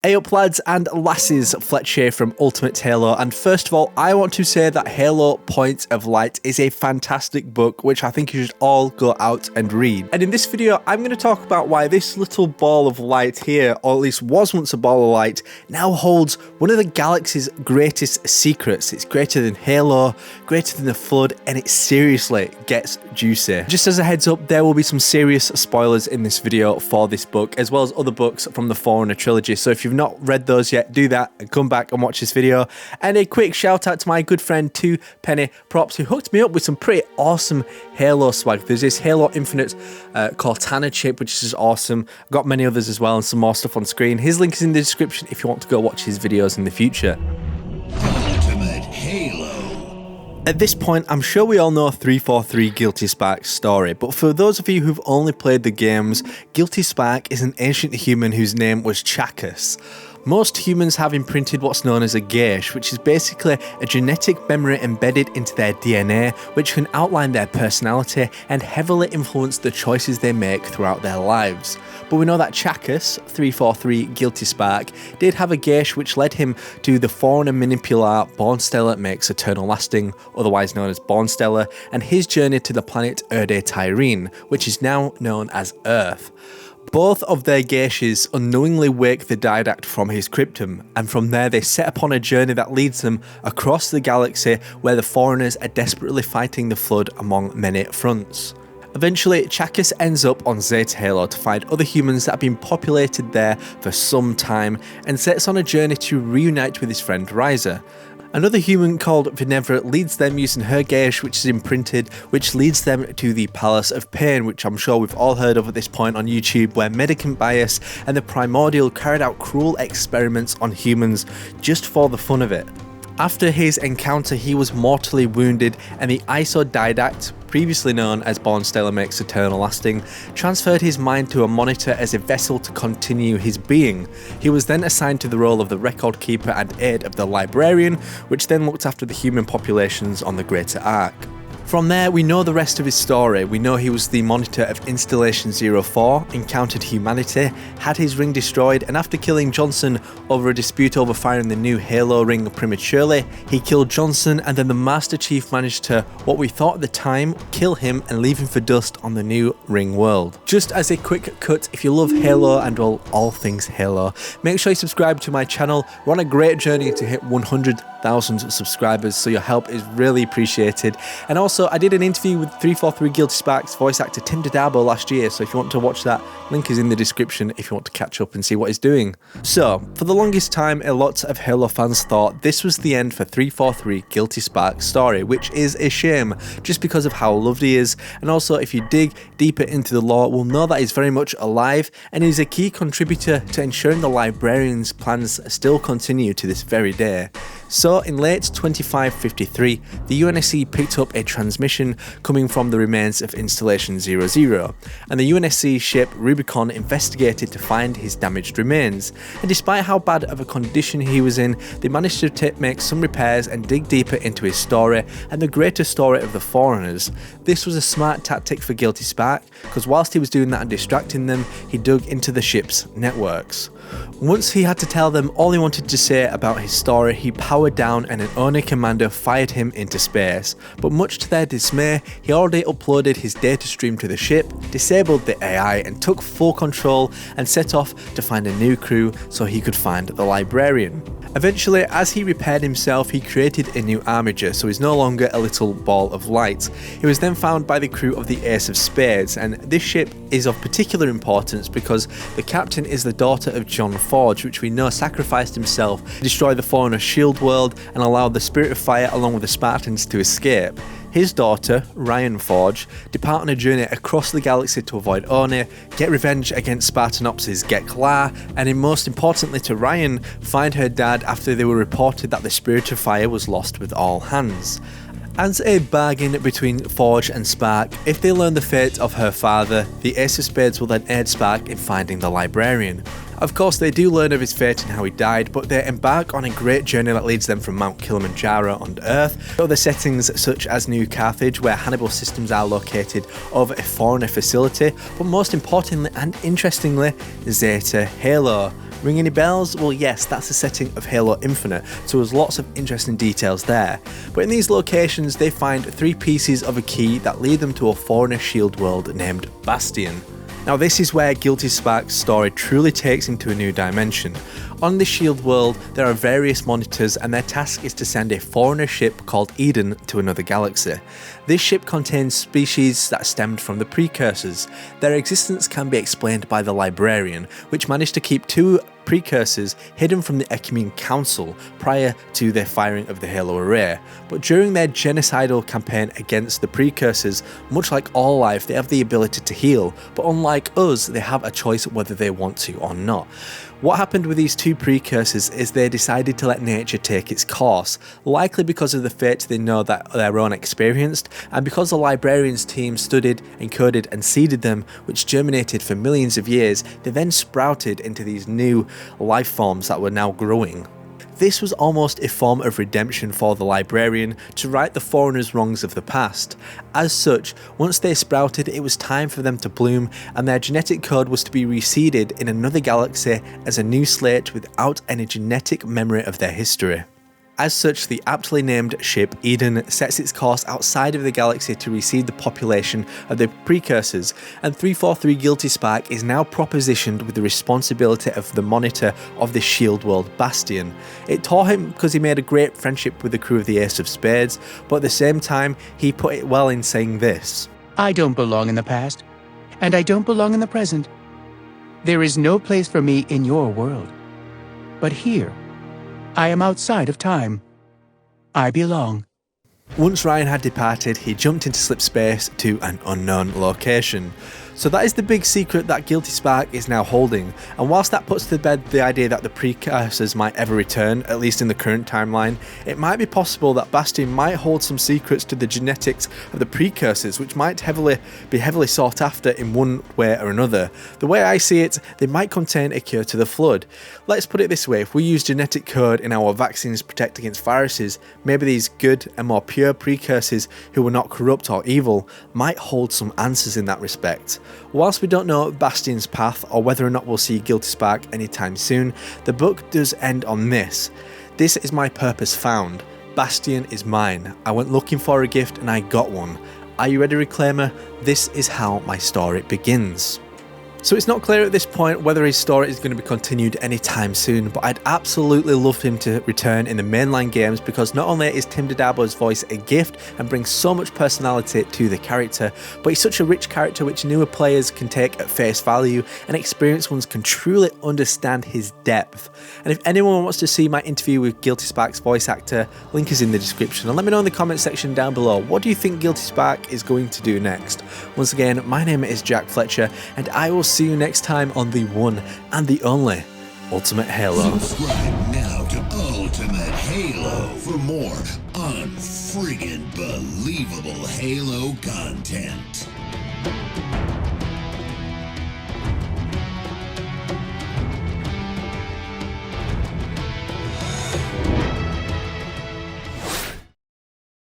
Hey up lads and lasses, Fletch here from Ultimate Halo, and first of all I want to say that Halo Point of Light is a fantastic book which I think you should all go out and read. And in this video I'm going to talk about why this little ball of light here, or at least was once a ball of light, now holds one of the galaxy's greatest secrets. It's greater than Halo, greater than the Flood, and it seriously gets juicy. Just as a heads up, there will be some serious spoilers in this video for this book, as well as other books from the Forerunner trilogy, so if you've not read those yet, do that and come back and watch this video. And a quick shout out to my good friend 2 Penny Props, who hooked me up with some pretty awesome Halo swag. There's this Halo Infinite Cortana chip, which is awesome. I've got many others as well and some more stuff on screen. His link is in the description if you want to go watch his videos in the future. Ultimate Halo. At this point, I'm sure we all know 343 Guilty Spark's story, but for those of you who've only played the games, Guilty Spark is an ancient human whose name was Chakkus. Most humans have imprinted what's known as a gauche, which is basically a genetic memory embedded into their DNA, which can outline their personality and heavily influence the choices they make throughout their lives. But we know that Chakkus, 343 Guilty Spark, did have a gauche which led him to the Forerunner manipular Bornstellar makes Eternal Lasting, otherwise known as Bornstellar, and his journey to the planet Erde Tyrene, which is now known as Earth. Both of their gauches unknowingly wake the Didact from his cryptum, and from there they set upon a journey that leads them across the galaxy where the Forerunners are desperately fighting the Flood among many fronts. Eventually, Chakkus ends up on Zeta Halo to find other humans that have been populated there for some time, and sets on a journey to reunite with his friend Ryza. Another human called Vinevra leads them using her gauche, which is imprinted, which leads them to the Palace of Pain, which I'm sure we've all heard of at this point on YouTube, where Medicant Bias and the Primordial carried out cruel experiments on humans just for the fun of it. After his encounter, he was mortally wounded, and the ISO Didact, previously known as Bornstellar makes Eternal Lasting, transferred his mind to a monitor as a vessel to continue his being. He was then assigned to the role of the Record Keeper and aide of the Librarian, which then looked after the human populations on the Greater Ark. From there, we know the rest of his story. We know he was the monitor of Installation 04, encountered humanity, had his ring destroyed, and after killing Johnson over a dispute over firing the new Halo ring prematurely, he killed Johnson, and then the Master Chief managed to, what we thought at the time, kill him and leave him for dust on the new ring world. Just as a quick cut, if you love Halo and well, all things Halo, make sure you subscribe to my channel. We're on a great journey to hit 100,000 subscribers, so your help is really appreciated. And also, I did an interview with 343 Guilty Spark's voice actor Tim Dadabo last year, so if you want to watch that, link is in the description if you want to catch up and see what he's doing. So, for the longest time, a lot of Halo fans thought this was the end for 343 Guilty Spark's story, which is a shame, just because of how loved he is, and also if you dig deeper into the lore, we'll know that he's very much alive, and he's a key contributor to ensuring the Librarian's plans still continue to this very day. So, in late 2553, the UNSC picked up a transmission coming from the remains of Installation 00, and the UNSC ship Rubicon investigated to find his damaged remains, and despite how bad of a condition he was in, they managed to make some repairs and dig deeper into his story and the greater story of the Forerunners. This was a smart tactic for Guilty Spark, because whilst he was doing that and distracting them, he dug into the ship's networks. Once he had to tell them all he wanted to say about his story, he powered down and an Oni commander fired him into space, but much to their dismay, he already uploaded his data stream to the ship, disabled the AI and took full control and set off to find a new crew so he could find the Librarian. Eventually, as he repaired himself, he created a new armature, so he's no longer a little ball of light. He was then found by the crew of the Ace of Spades, and this ship is of particular importance because the captain is the daughter of Rion Forge, which we know sacrificed himself to destroy the Forerunner shield world and allowed the Spirit of Fire along with the Spartans to escape. His daughter, Rion Forge, depart on a journey across the galaxy to avoid Oni, get revenge against Spartanops's Gekla, and most importantly to Rion, find her dad after they were reported that the Spirit of Fire was lost with all hands. As a bargain between Forge and Spark, if they learn the fate of her father, the Ace of Spades will then aid Spark in finding the Librarian. Of course, they do learn of his fate and how he died, but they embark on a great journey that leads them from Mount Kilimanjaro on Earth to other settings such as New Carthage, where Hannibal systems are located over a Forerunner facility, but most importantly and interestingly, Zeta Halo. Ring any bells? Well, yes, that's the setting of Halo Infinite, so there's lots of interesting details there. But in these locations, they find 3 pieces of a key that lead them to a Forerunner shield world named Bastion. Now this is where Guilty Spark's story truly takes into a new dimension. On this shield world, there are various monitors and their task is to send a Forerunner ship called Eden to another galaxy. This ship contains species that stemmed from the precursors. Their existence can be explained by the Librarian, which managed to keep 2 precursors hidden from the Ecumene Council prior to their firing of the Halo array. But during their genocidal campaign against the precursors, much like all life, they have the ability to heal, but unlike us, they have a choice whether they want to or not. What happened with these 2 precursors is they decided to let nature take its course, likely because of the fate they know that their own experienced, and because the Librarian's team studied, encoded and seeded them, which germinated for millions of years, they then sprouted into these new life forms that were now growing. This was almost a form of redemption for the Librarian to right the Forerunners' wrongs of the past. As such, once they sprouted, it was time for them to bloom, and their genetic code was to be reseeded in another galaxy as a new slate without any genetic memory of their history. As such, the aptly named ship Eden sets its course outside of the galaxy to reseed the population of the precursors, and 343 Guilty Spark is now propositioned with the responsibility of the monitor of the shield world Bastion. It taught him because he made a great friendship with the crew of the Ace of Spades, but at the same time, he put it well in saying this: I don't belong in the past, and I don't belong in the present. There is no place for me in your world. But here, I am outside of time. I belong. Once Rion had departed, he jumped into slip space to an unknown location. So that is the big secret that Guilty Spark is now holding, and whilst that puts to bed the idea that the precursors might ever return, at least in the current timeline, it might be possible that Bastion might hold some secrets to the genetics of the precursors, which might be heavily sought after in one way or another. The way I see it, they might contain a cure to the Flood. Let's put it this way, if we use genetic code in our vaccines to protect against viruses, maybe these good and more pure precursors who were not corrupt or evil might hold some answers in that respect. Whilst we don't know Bastion's path or whether or not we'll see Guilty Spark anytime soon, the book does end on this. This is my purpose found. Bastion is mine. I went looking for a gift and I got one. Are you ready, Reclaimer? This is how my story begins. So it's not clear at this point whether his story is going to be continued anytime soon, but I'd absolutely love him to return in the mainline games because not only is Tim Dadabo's voice a gift and brings so much personality to the character, but he's such a rich character which newer players can take at face value and experienced ones can truly understand his depth. And if anyone wants to see my interview with Guilty Spark's voice actor, link is in the description, and let me know in the comment section down below, what do you think Guilty Spark is going to do next? Once again, my name is Jack Fletcher, and I will see you next time on the one and the only Ultimate Halo. Subscribe now to Ultimate Halo for more unfriggin' believable Halo content.